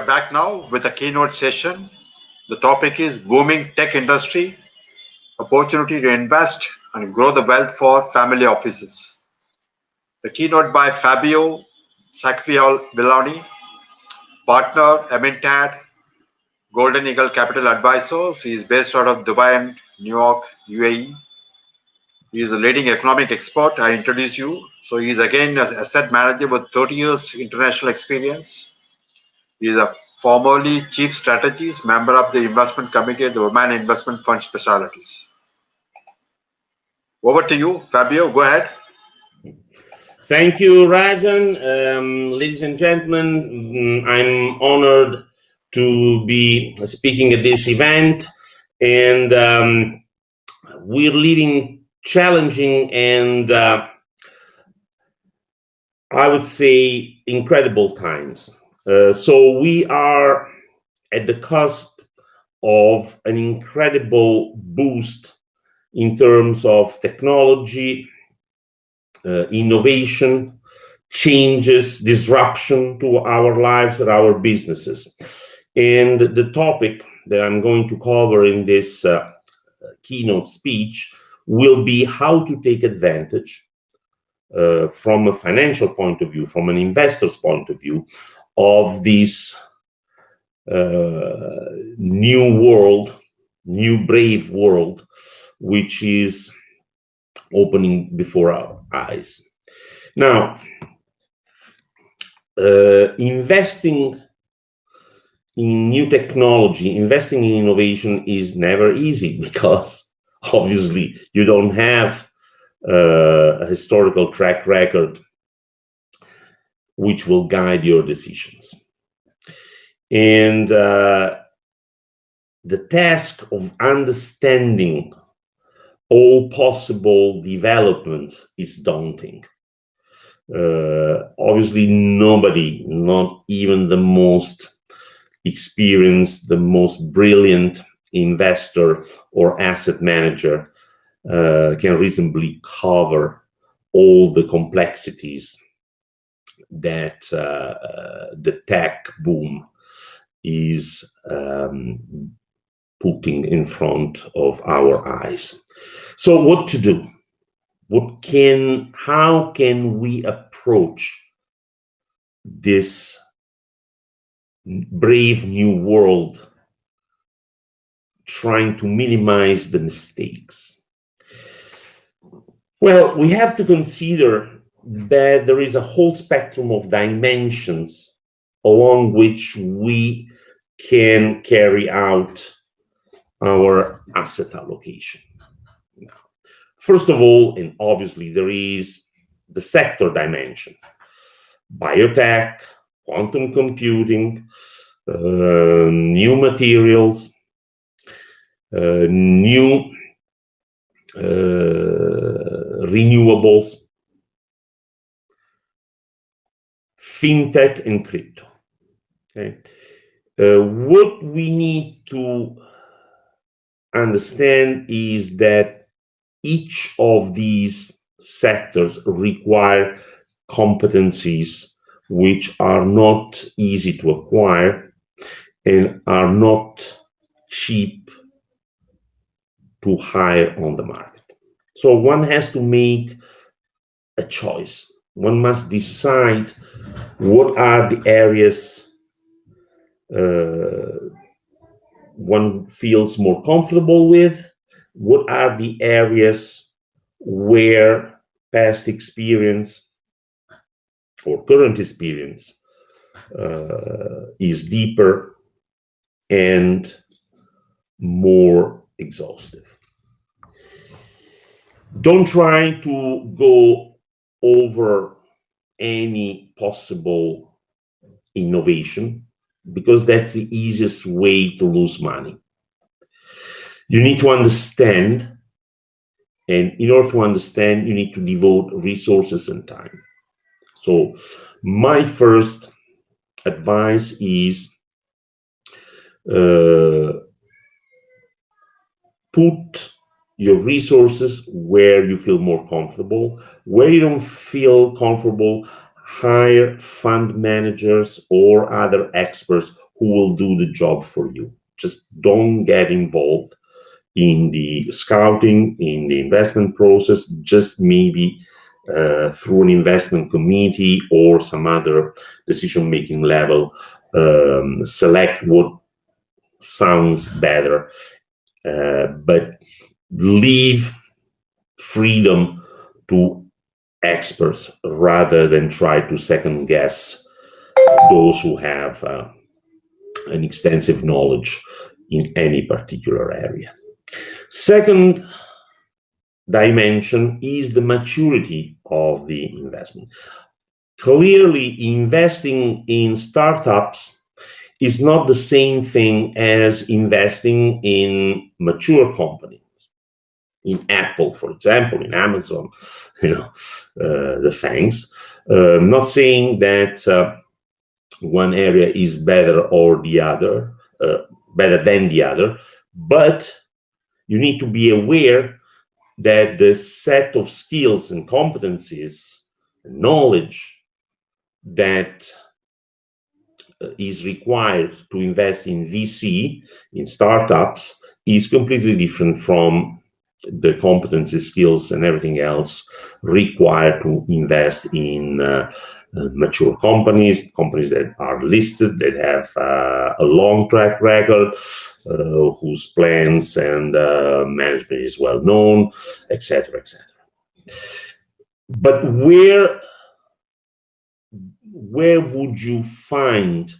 back now with a keynote session. The topic is booming tech industry, opportunity to invest and grow the wealth for family offices. The keynote by Fabio Scacciavillani, partner, EMINTAD, Golden Eagle Capital Advisors. He is based out of Dubai and New York, UAE. He is a leading economic expert. I introduce you. So he is again an asset manager with 30 years international experience. He is a formerly chief strategist, member of the investment committee at the Oman Investment Fund Specialities. Over to you, Fabio. Go ahead. Thank you, Rajan. Ladies and gentlemen, I'm honored to be speaking at this event, and we're living challenging and I would say incredible times. So we are at the cusp of an incredible boost in terms of technology, innovation, changes, disruption to our lives and our businesses. And the topic that I'm going to cover in this keynote speech will be how to take advantage from a financial point of view, from an investor's point of view, of this new world, new brave world, which is opening before our eyes. Now, investing in new technology, investing in innovation is never easy because obviously you don't have a historical track record which will guide your decisions. And the task of understanding all possible developments is daunting. Obviously, nobody, not even the most experienced, the most brilliant investor or asset manager can reasonably cover all the complexities that the tech boom is putting in front of our eyes. So what to do? How can we approach this brave new world, trying to minimize the mistakes? Well, we have to consider that there is a whole spectrum of dimensions along which we can carry out our asset allocation. Now, first of all, and obviously there is the sector dimension: biotech, quantum computing, new materials, new renewables, fintech, and crypto. Okay. What we need to understand is that each of these sectors require competencies which are not easy to acquire and are not cheap to hire on the market. So one has to make a choice. One must decide what are the areas one feels more comfortable with, what are the areas where past experience or current experience is deeper and more exhaustive. Don't try to go over any possible innovation, because that's the easiest way to lose money. You need to understand, and in order to understand, you need to devote resources and time. So my first advice is put your resources where you feel more comfortable. Where you don't feel comfortable, hire fund managers or other experts who will do the job for you. Just don't get involved in the scouting, in the investment process, just maybe through an investment committee or some other decision-making level, select what sounds better, but leave freedom to experts rather than try to second guess those who have an extensive knowledge in any particular area. Second dimension is the maturity of the investment. Clearly, investing in startups is not the same thing as investing in mature companies. In Apple, for example, in Amazon, the FANGs. Not saying that one area is better or the other, better than the other, but you need to be aware that the set of skills and competencies, and knowledge that is required to invest in VC, in startups, is completely different from the competencies, skills, and everything else required to invest in mature companies that are listed, that have a long track record, whose plans and management is well known, etc., etc. But where would you find,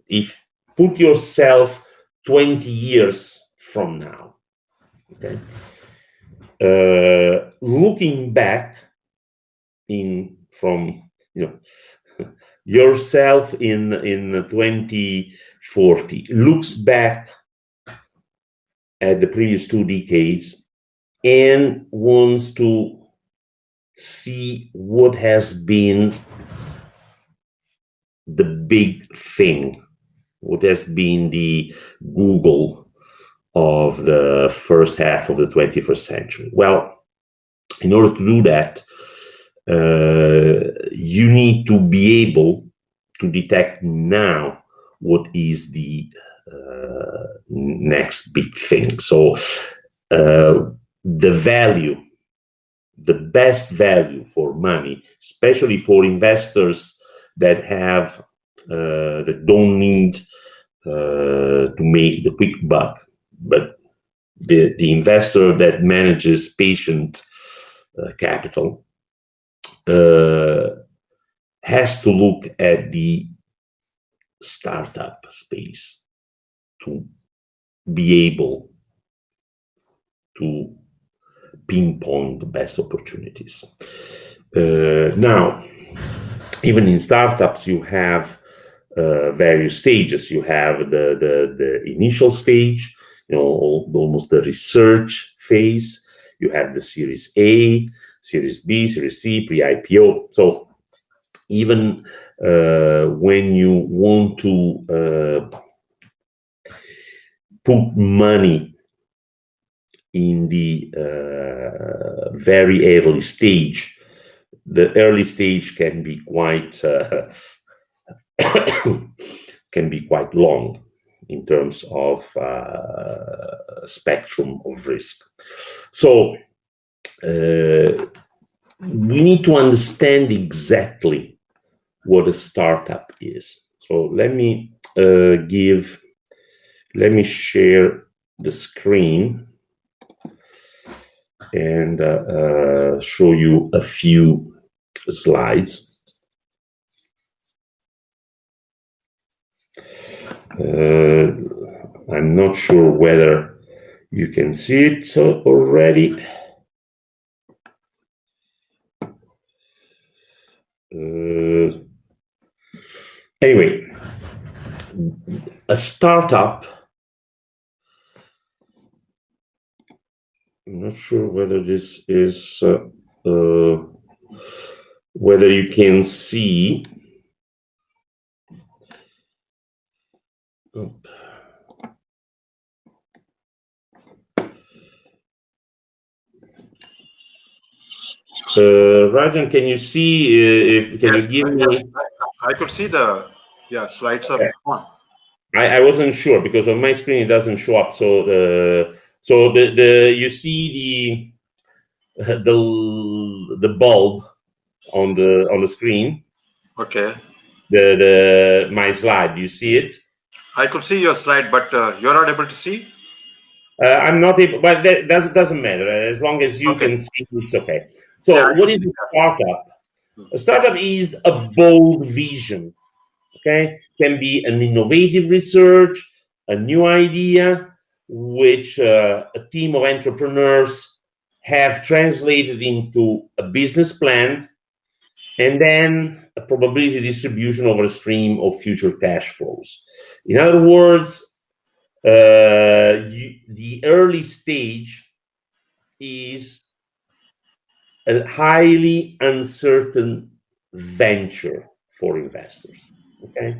if put yourself 20 years from now, okay, looking back from yourself in 2040, looks back at the previous 2 decades and wants to see what has been the big thing, what has been the Google of the first half of the 21st century. Well, in order to do that, you need to be able to detect now what is the next big thing. So the value, the best value for money, especially for investors that have that don't need to make the quick buck, but the investor that manages patient capital has to look at the startup space to be able to pinpoint the best opportunities. Now, even in startups, you have various stages. You have the initial stage, almost the research phase. You have the Series A, Series B, Series C, pre-IPO. So even when you want to put money in the very early stage, the early stage can be quite long in terms of spectrum of risk. So we need to understand exactly what a startup is. So let me share the screen and show you a few slides. I'm not sure whether you can see it already. Anyway, a startup, I'm not sure whether this is, whether you can see. Rajan, can you see? Can you give me? I could see the Yeah, slides Okay. are on. I wasn't sure because on my screen it doesn't show up. So the you see the bulb on the screen. Okay. My slide. You see it? I could see your slide, but you're not able to see? I'm not able, but that doesn't matter. As long as you Okay. can see, it's okay. Yeah, So I what could is see a that. startup? A startup is a bold vision. Okay, can be an innovative research, a new idea, which a team of entrepreneurs have translated into a business plan, and then a probability distribution over a stream of future cash flows. In other words, the early stage is a highly uncertain venture for investors. Okay,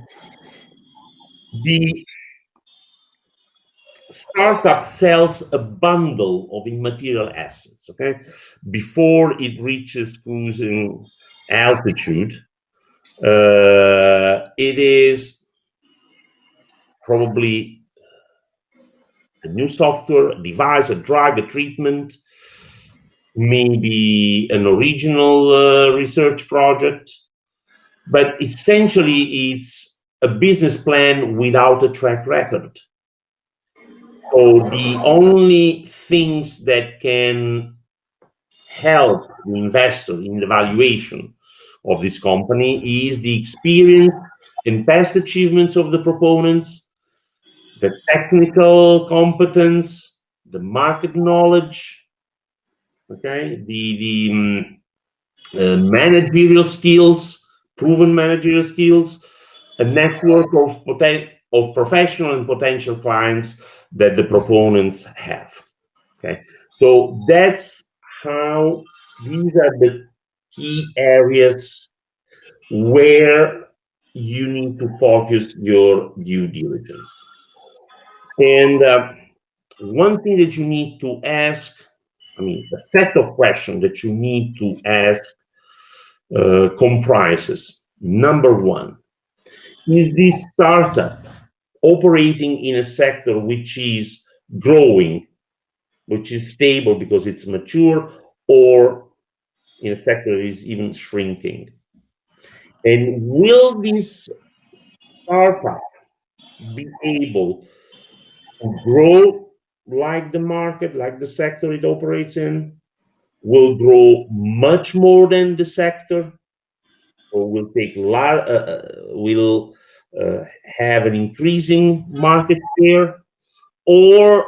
the startup sells a bundle of immaterial assets. Okay, before it reaches cruising altitude, it is probably a new software, a device, a drug, a treatment, maybe an original research project, but essentially it's a business plan without a track record. So the only things that can help the investor in the valuation of this company is the experience and past achievements of the proponents, the technical competence, the market knowledge, okay, the managerial skills, proven managerial skills, a network of professional and potential clients that the proponents have. Okay, so that's how these are the key areas where you need to focus your due diligence. And one thing that you need to ask, I mean, the set of questions that you need to ask comprises, number one, is this startup operating in a sector which is growing, which is stable because it's mature, or in a sector that is even shrinking? And will this startup be able to grow like the market, like the sector it operates in? Will grow much more than the sector, or will have an increasing market share, or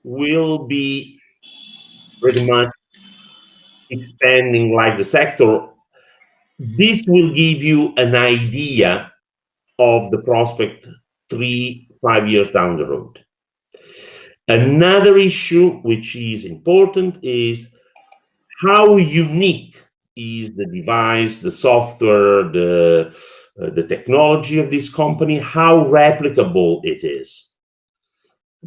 will be pretty much expanding like the sector? This will give you an idea of the prospect 3-5 years down the road. Another issue which is important is how unique is the device, the software, the technology of this company, how replicable it is.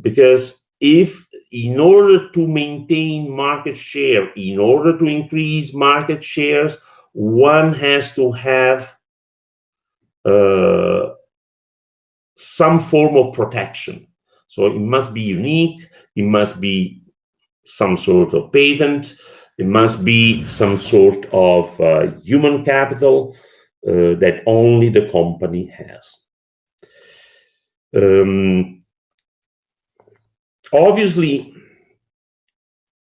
Because if in order to maintain market share, in order to increase market shares, one has to have some form of protection. So it must be unique, it must be some sort of patent, it must be some sort of human capital that only the company has. Obviously,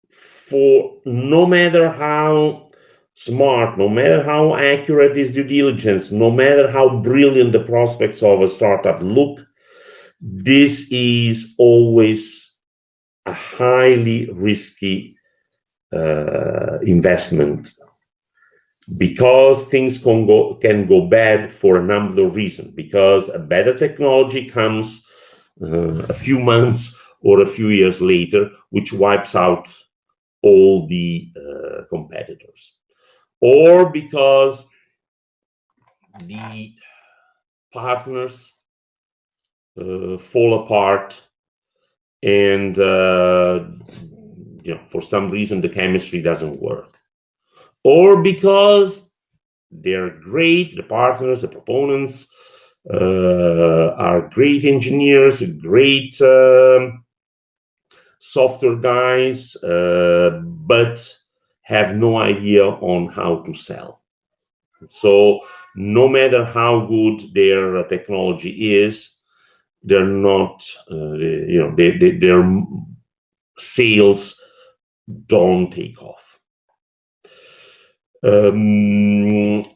for no matter how smart, no matter how accurate is due diligence, no matter how brilliant the prospects of a startup look, this is always a highly risky investment, because things can go bad for a number of reasons. Because a better technology comes a few months or a few years later, which wipes out all the competitors, or because the partners fall apart, and for some reason the chemistry doesn't work, or because they're great, the partners, the proponents, are great engineers, great software guys, but have no idea on how to sell. So no matter how good their technology is, they're not, their sales don't take off.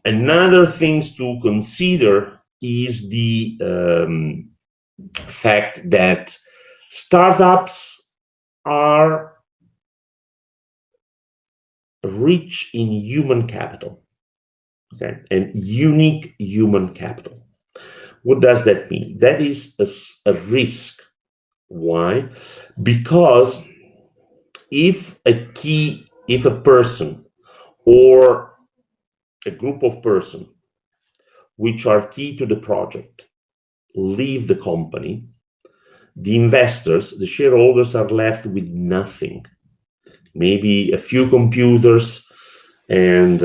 Another things to consider is the fact that startups are rich in human capital, okay, and unique human capital. What does that mean? That is a risk. Why? Because if a person or a group of persons which are key to the project leave the company, the investors, the shareholders, are left with nothing. Maybe a few computers and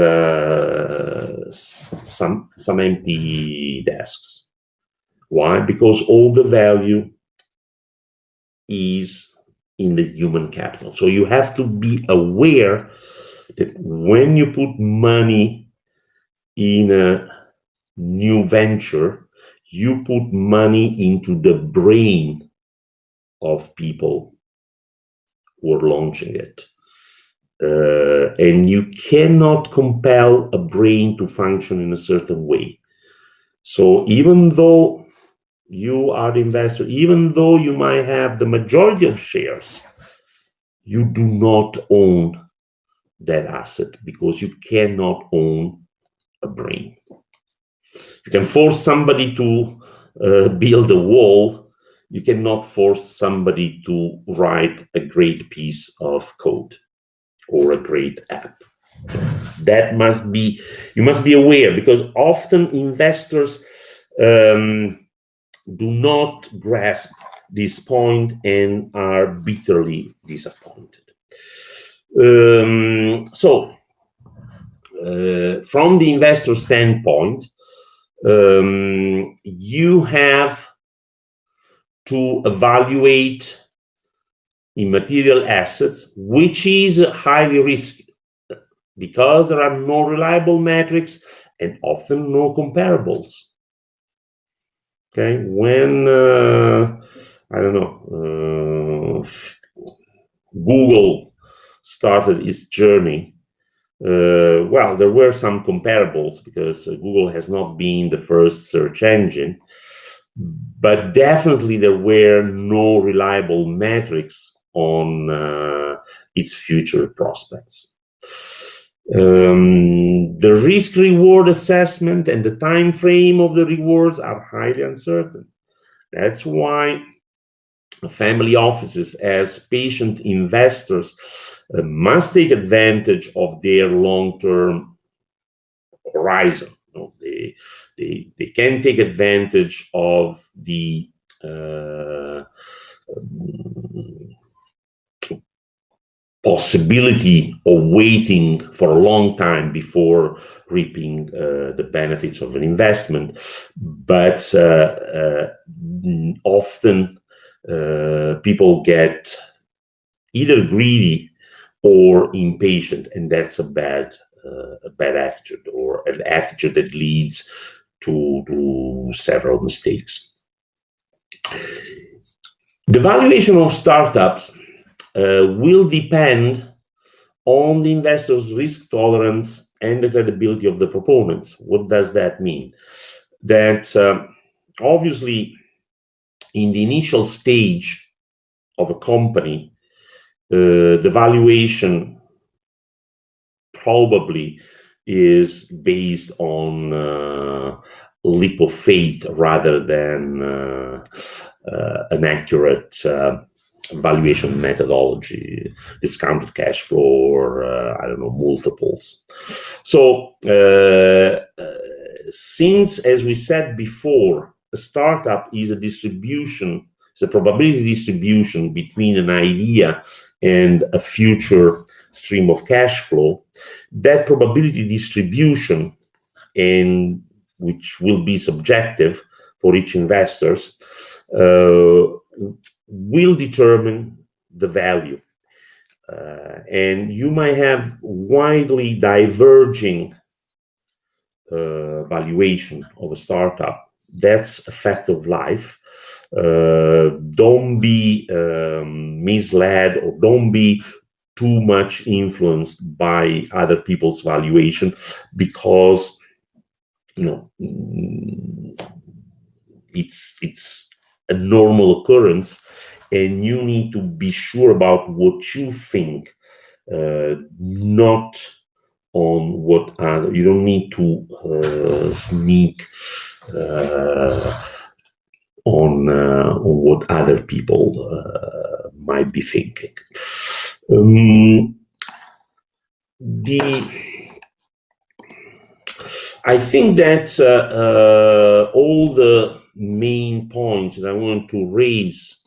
some empty desks. Why? Because all the value is in the human capital. So you have to be aware that when you put money in a new venture, you put money into the brain of people who are launching it. And you cannot compel a brain to function in a certain way. So even though you are the investor, even though you might have the majority of shares, you do not own that asset because you cannot own a brain. You can force somebody to build a wall. You cannot force somebody to write a great piece of code or a great app. So that you must be aware, because often investors do not grasp this point and are bitterly disappointed. So from the investor standpoint, you have to evaluate immaterial assets, which is highly risky because there are no reliable metrics and often no comparables. Okay, when Google started its journey, well, there were some comparables because Google has not been the first search engine, but definitely there were no reliable metrics on its future prospects. The risk-reward assessment and the time frame of the rewards are highly uncertain. That's why family offices, as patient investors, must take advantage of their long-term horizon. They can take advantage of the possibility of waiting for a long time before reaping the benefits of an investment, but often people get either greedy or impatient, and that's a bad attitude, or an attitude that leads to several mistakes. The valuation of startups will depend on the investor's risk tolerance and the credibility of the proponents. What does that mean? That obviously in the initial stage of a company, the valuation probably is based on leap of faith rather than an accurate valuation methodology, discounted cash flow, or multiples. So since, as we said before, a startup is a distribution, it's a probability distribution between an idea and a future stream of cash flow, that probability distribution, and which will be subjective for each investors will determine the value. And you might have widely diverging valuation of a startup. That's a fact of life. Don't be misled, or don't be too much influenced by other people's valuation, because it's a normal occurrence, and you need to be sure about what you think, not on what other. You don't need to sneak on what other people might be thinking. I think that all the main points that I want to raise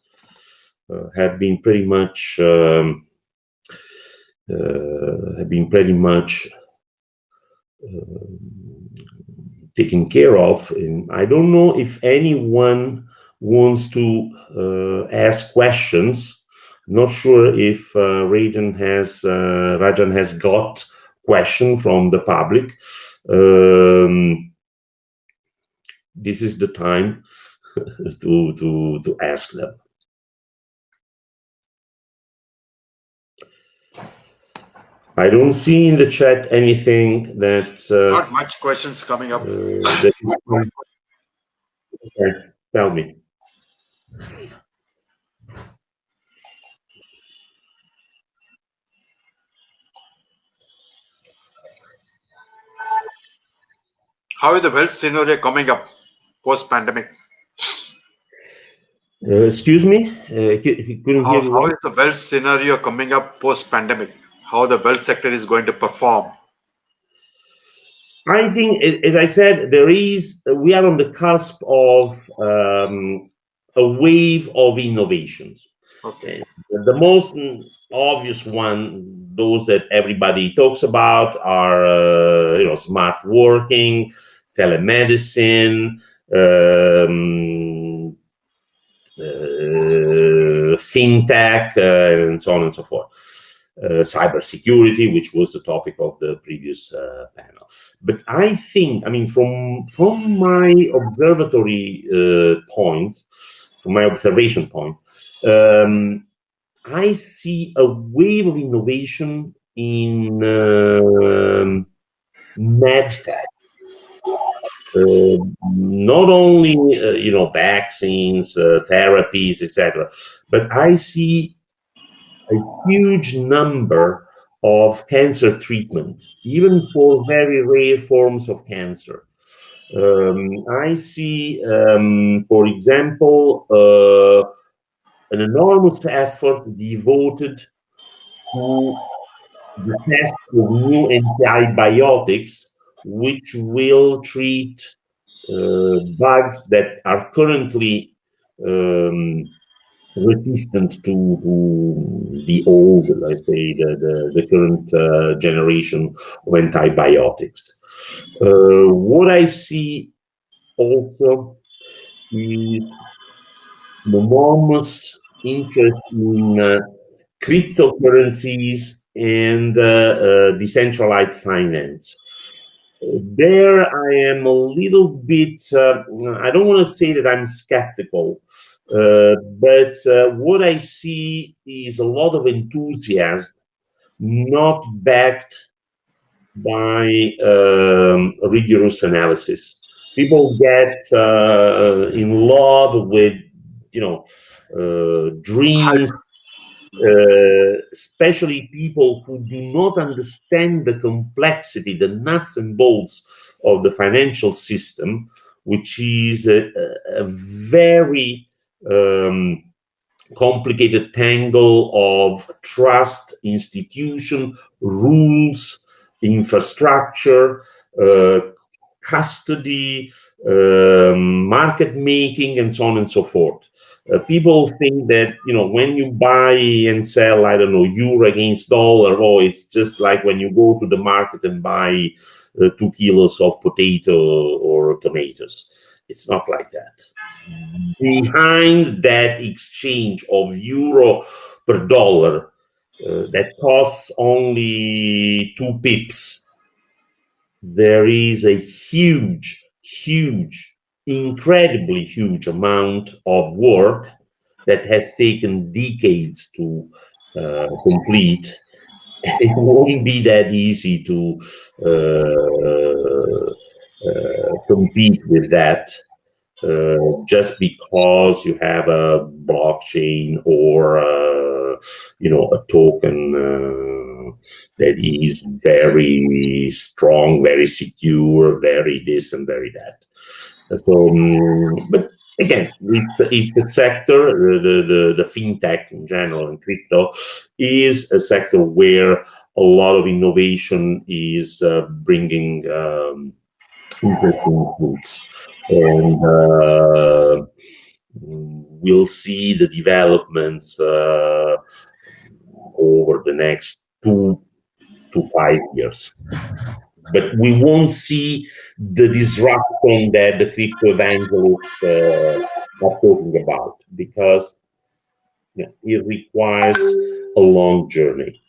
have been pretty much taken care of. And I don't know if anyone wants to ask questions. I'm not sure if Rajan has got question from the public. This is the time to ask them. I don't see in the chat anything that... not much questions coming up. Okay, tell me. How is the wealth scenario coming up post-pandemic? Excuse me? Couldn't hear you. How is the wealth scenario coming up post-pandemic? How the wealth sector is going to perform? I think, as I said, we are on the cusp of a wave of innovations. Okay. The most obvious one, those that everybody talks about, are smart working, telemedicine, fintech, and so on and so forth. Cybersecurity, which was the topic of the previous panel. But I think, from my observation point, I see a wave of innovation in medtech. Not only vaccines, therapies, etc., but I see a huge number of cancer treatment, even for very rare forms of cancer. I see, for example, an enormous effort devoted to the test of new antibiotics, which will treat bugs that are currently resistant to the old, let's say, the current generation of antibiotics. What I see also is enormous interest in cryptocurrencies and decentralized finance. There I am a little bit, I don't want to say that I'm skeptical, but what I see is a lot of enthusiasm, not backed by rigorous analysis. People get in love with, dreams, especially people who do not understand the complexity, the nuts and bolts of the financial system, which is a very complicated tangle of trust, institution, rules, infrastructure, custody, market making, and so on and so forth. People think that, when you buy and sell, I don't know, euro against dollar, it's just like when you go to the market and buy 2 kilos of potato or tomatoes. It's not like that. Behind that exchange of euro per dollar that costs only 2 pips, there is a huge, incredibly huge amount of work that has taken decades to complete. It won't be that easy to compete with that just because you have a blockchain or a token that is very strong, very secure, very this and very that. So, but again, it's a sector, the fintech in general and crypto is a sector where a lot of innovation is bringing interesting fruits. And we'll see the developments over the next 2 to 5 years. But we won't see the disruption that the crypto evangelists are talking about, because it requires a long journey.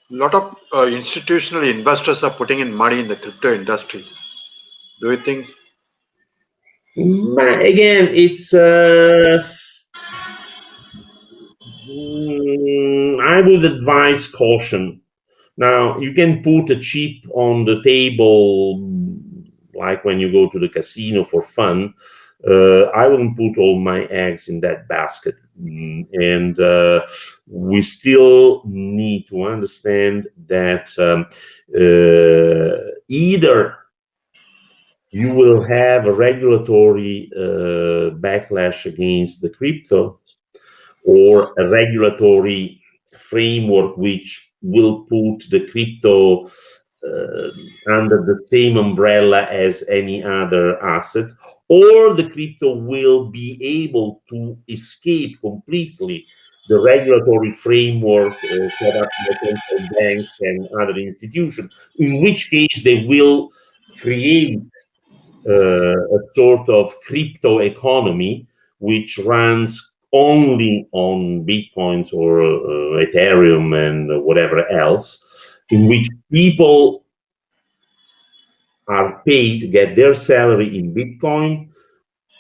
A lot of institutional investors are putting in money in the crypto industry. Do you think? Again, it's I would advise caution. Now, you can put a chip on the table, like when you go to the casino for fun. I wouldn't put all my eggs in that basket. And we still need to understand that either you will have a regulatory backlash against the crypto, or a regulatory framework which will put the crypto under the same umbrella as any other asset, or the crypto will be able to escape completely the regulatory framework set up by central banks and other institutions, in which case they will create a sort of crypto economy which runs only on Bitcoins or Ethereum and whatever else, in which people are paid to get their salary in Bitcoin.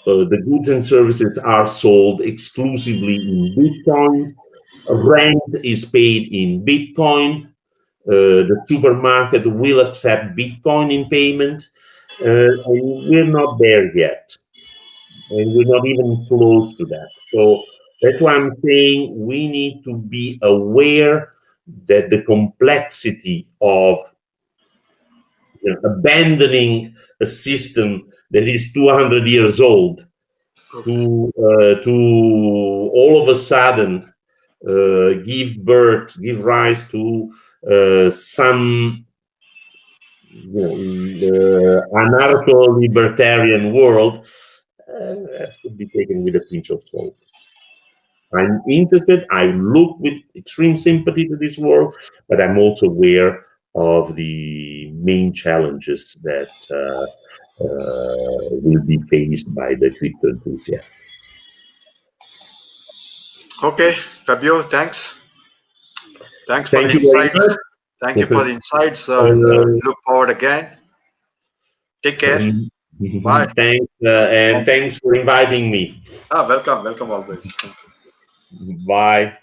The goods and services are sold exclusively in Bitcoin. Rent is paid in Bitcoin. The supermarket will accept Bitcoin in payment. And we're not there yet. And we're not even close to that. So that's why I'm saying we need to be aware that the complexity of abandoning a system that is 200 years old to all of a sudden give rise to some anarcho-libertarian world has to be taken with a pinch of salt. I'm interested, I look with extreme sympathy to this world, but I'm also aware of the main challenges that will be faced by the crypto enthusiasts. Okay, Fabio, thanks. Thanks for Thank the you very insights. much. Thank you for the insights, and look forward again. Take care. Bye. Thanks, and thanks for inviting me. Welcome always. Bye.